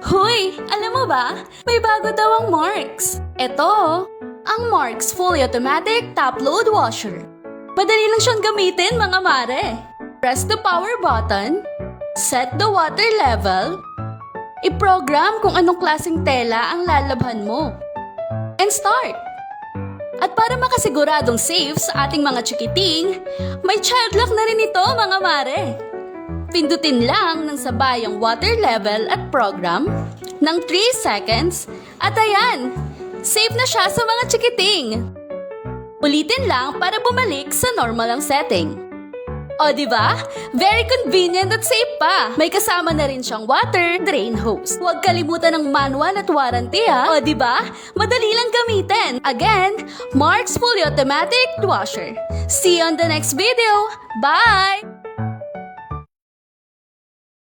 Hoy! Alam mo ba? May bago daw ang Marks. Ito, ang Marks Fully Automatic Top Load Washer. Madali lang siyang gamitin, mga mare. Press the power button, set the water level, i-program kung anong klaseng tela ang lalabhan mo, and start. At para makasiguradong safe sa ating mga chikiting, may child lock na rin ito, mga mare. Pindutin lang ng sabay ang water level at program ng 3 seconds at ayan, safe na siya sa mga chikiting. Ulitin lang para bumalik sa normal ang setting. O diba? Very convenient at safe pa. May kasama na rin siyang water drain hose. Huwag kalimutan ng manual at warranty ha. O diba? Madali lang gamitin. Again, Marks Fully Automatic Washer. See you on the next video. Bye!